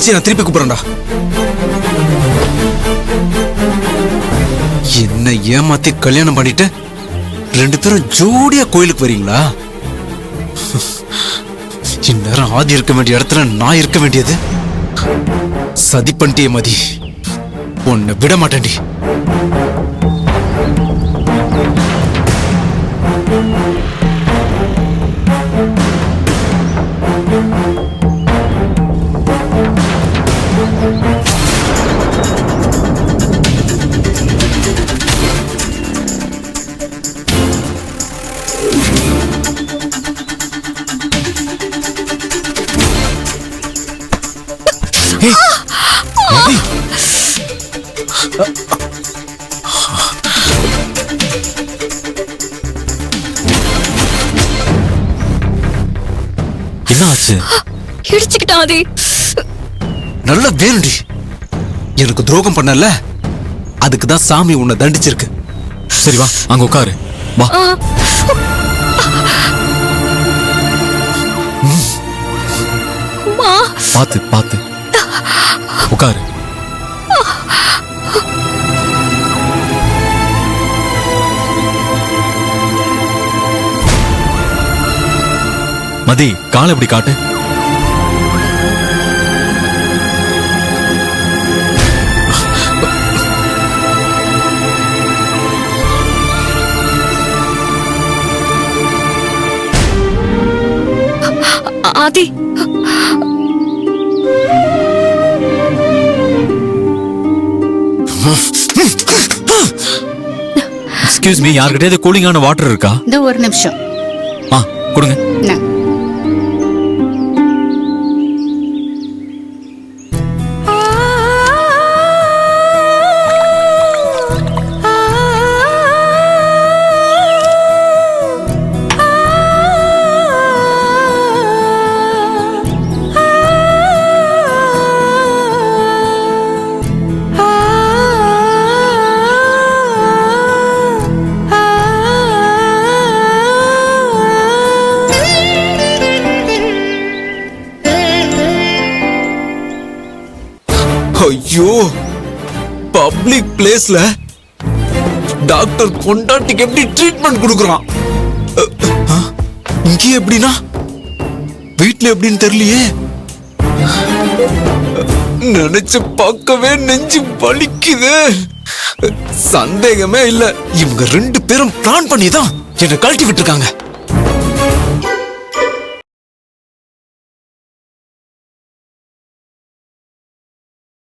மச்சி நான் திருப்பி கூப்பிடுறேன்டா. என்ன ஏமாத்தி கல்யாணம் பண்ணிட்டு 2 பேரும் ஜோடியா கோயிலுக்கு வரீங்களா? இந்நேரம் ஆதி இருக்க வேண்டிய இடத்துல நான் இருக்க வேண்டியது. சதி பண்ணிட்டிய மதி, உன்னை விட மாட்டேன்டி. என்ன ஆச்சு? இடிச்சுக்கிட்டான் ஆதி. நல்ல வேணுடி. எனக்கு துரோகம் பண்ணல, அதுக்குதான் சாமி உன்னை தண்டிச்சிருக்கு. சரி வா, அங்க உட்காரு. வா. பாத்து பாத்து உட்காரு. மதி, காலை எப்படி காட்டு. ஆதி, எக்ஸ்கியூஸ் மீ, யார்கிட்ட கூலிங்கான வாட்டர் இருக்கா? இந்த ஒரு நிமிஷம். கொடுங்க. ஐயோ, பப்ளிக் பிளேஸ்ல டாக்டர் பொண்டாட்டிக்கு எப்படி ட்ரீட்மெண்ட் கொடுக்கறான்? இங்கே எப்படின்னா வீட்டுல எப்படின்னு தெரியலையே. நினைச்சு பார்க்கவே நெஞ்சு வலிக்குது. சந்தேகமே இல்ல, இவங்க 2 பேரும் பிளான் பண்ணிதான் என்னை கழட்டி விட்டுருக்காங்க.